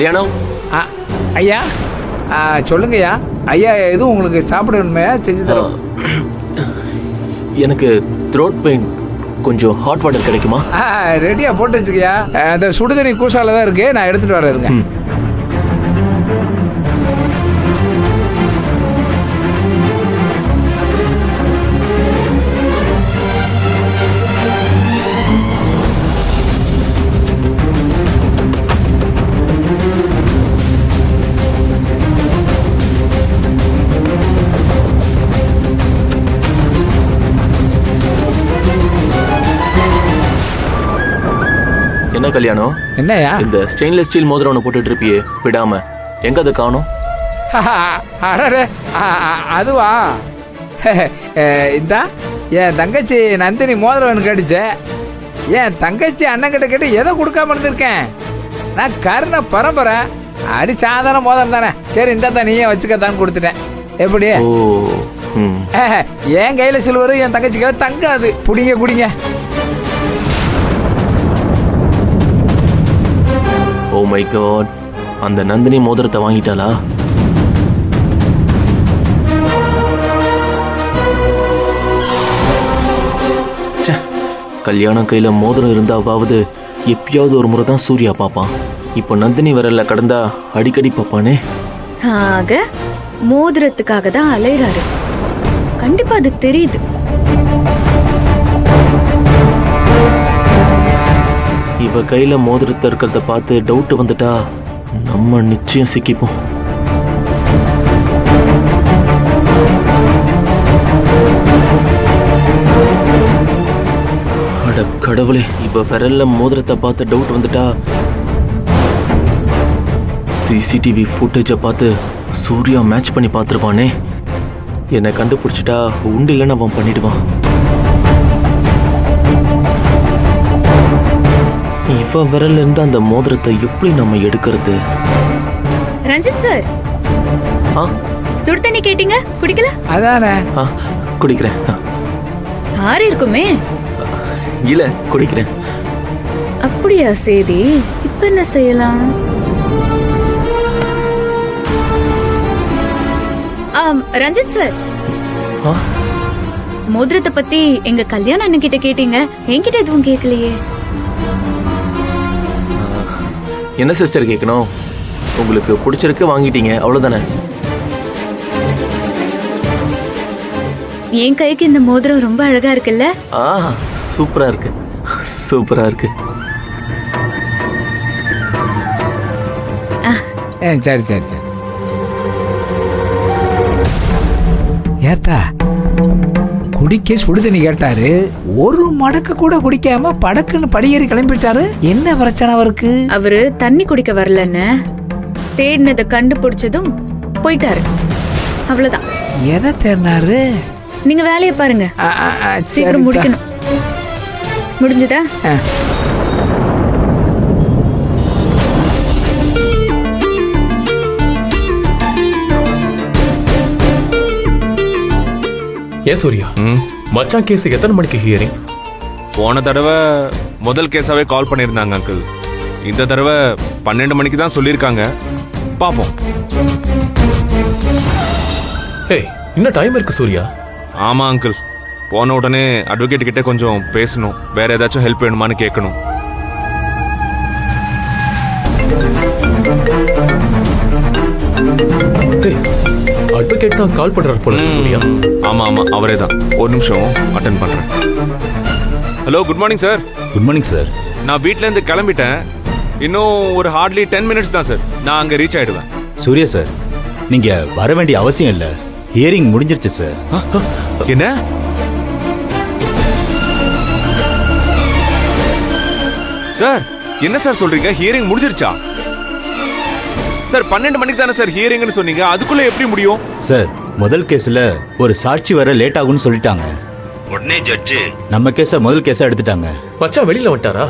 கல்யாணம். ஐயா சொல்லுங்கய்யா. ஐயா எதுவும் உங்களுக்கு சாப்பிட வேணுமே? செஞ்சு தரோம். எனக்கு த்ரோட் பெயின், கொஞ்சம் ஹாட் வாட்டர் கிடைக்குமா? ரெடியாக போட்டு வச்சுக்கயா. அந்த சுடுதண்ணி கூசால தான் இருக்கு, நான் எடுத்துகிட்டு வரேன். இருங்க. என்ன கல்யாணம்? என்னையா இந்த ஸ்டெயின்லெஸ் ஸ்டீல் மோதிரம் ஒன்று போட்டுட்டு இருப்பியே விடாம, எங்க அதை காணோம்? அதுவா? இந்தா என் தங்கச்சி நந்தினி மோதிரம் வேணும் கேட்டுச்சு. என் தங்கச்சி அண்ணன் கிட்ட கேட்டு எதை கொடுக்காம இருந்திருக்கேன். நான் கருண பரம்பரை. அடி சாதாரண மோதிரம் தானே. சரி இந்த தான் நீயே வச்சுக்கத்தான் கொடுத்துட்டேன். எப்படி? என் கையில சில்வர், என் தங்கச்சி கையில தங்காது. புடிங்க குடிங்க. ஓ மை காட், அந்த நந்தினி மோதிரத்தை வாங்கிட்டாளா? கல்யாணம் கையில மோதிரம் இருந்தாவது எப்பயாவது ஒரு முறை தான் சூர்யா பாப்பான். இப்போ நந்தினி விரல்ல கடந்தா அடிக்கடி பாப்பானே. ஆக மோதிரத்துக்காக தான் அலைறாரு. கண்டிப்பா அது தெரியுது. இவ கையில மோதிரத்தை இருக்கிறத பார்த்து டவுட் வந்துட்டா நம்ம நிச்சயம் சிக்கிப்போம். அட கடவுளே, இவ விரல்ல மோதிரத்தை பார்த்து டவுட் வந்துட்டா சிசிடிவி ஃபுட்டேஜை பார்த்து சூர்யா மேட்ச் பண்ணி பார்த்துருவானே. என்னை கண்டுபிடிச்சிட்டா உண்டு இல்லைன்னு அவன் பண்ணிடுவான். இவ விரல்ல இருந்து அந்த மோதிரத்தை எப்படி நம்ம எடுக்கிறது? ரஞ்சித் சார், சுடு தண்ணி கேட்டீங்க, குடிக்கல? அதானே. குடிக்கிறேன். ஆறி இருக்குமே. இல்ல, குடிக்கிறேன். அப்படியா சேதி? இப்ப என்ன செய்யலாம்? ரஞ்சித் சார், மோதிரத்தை பத்தி எங்க கல்யாணம் அண்ணன் கிட்ட கேட்டீங்க, என்கிட்ட எதுவும் கேட்கலையே. என்ன சிஸ்டர் கேட்கணும்? உங்களுக்கு பிடிச்சிருக்கு வாங்கிட்டீங்க, அவ்வளவுதானே. என் கைக்கு இந்த மோதிரம் ரொம்ப அழகா இருக்குல்ல? சூப்பரா இருக்கு, சூப்பரா இருக்கு. சரி சரி சரி. ஏத்தா குடிக்க சுடுதண்ணி கேட்டாரு, ஒரு மடக்கு கூட குடிக்காம படக்குன்னு படியேறி கிளம்பிட்டாரு. என்ன பிரச்சனை அவருக்கு? அவரு தண்ணி குடிக்க வரலன்னு தேடினதை கண்டுபிடிச்சதும் போயிட்டாரு. அவ்வளவுதான். எதை தேடினாரு? நீங்க வேலையை பாருங்க, சீக்கிரம் முடிக்கணும். முடிஞ்சதா? ஏன் சூர்யா, மச்சான் கேஸ் எத்தனை மணிக்கு ஹியரிங்? போன தடவை முதல் கேஸாவே கால் பண்ணியிருந்தாங்க அங்கிள். இந்த தடவை 12 மணிக்கு தான் சொல்லியிருக்காங்க. பாப்போம். ஏய், இன்னும் டைம் இருக்கு சூர்யா. ஆமா அங்கிள், போன உடனே அட்வொகேட் கிட்ட கொஞ்சம் பேசணும். வேற ஏதாச்சும் ஹெல்ப் வேணுமான்னு கேட்கணும். அட்வொகேட் தான் கால் பண்றாரு போல சூர்யா. ஆமா ஆமா, அவரே தான். ஒரு நிமிஷம் அட்டென்ட் பண்றேன். Hello, good morning sir. Good morning sir. நான் வீட்ல இருந்து கிளம்பிட்டேன். இன்னும் ஒரு ஹார்ட்லி 10 மினிட்ஸ் தான் சார், நான் அங்க ரீச் ஆயிடுவேன். சூர்யா சார், நீங்க வர வேண்டிய அவசியம் இல்ல. ஹியரிங் முடிஞ்சிருச்சு சார். என்ன? சார், என்ன சார் சொல்றீங்க? ஹியரிங் முடிஞ்சிருச்சா? சார் 12 மணிக்கு தானே சார் ஹியரிங்னு சொன்னீங்க, அதுக்குள்ள எப்படி முடியும்? சார், முதல் கேஸ்ல ஒரு சாட்சி வர லேட் ஆகும்னு சொல்லிட்டாங்க. உடனே ஜட்ஜ் நம்ம கேஸ முதல் கேஸா எடுத்துட்டாங்க. மச்சான் வெளியில வந்துட்டாரா?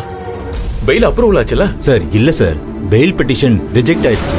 பெயில் அப்ரூவல் ஆச்சுல? சார் இல்ல சார், பெயில் பெட்டிஷன் ரிஜெக்ட் ஆயிடுச்சு.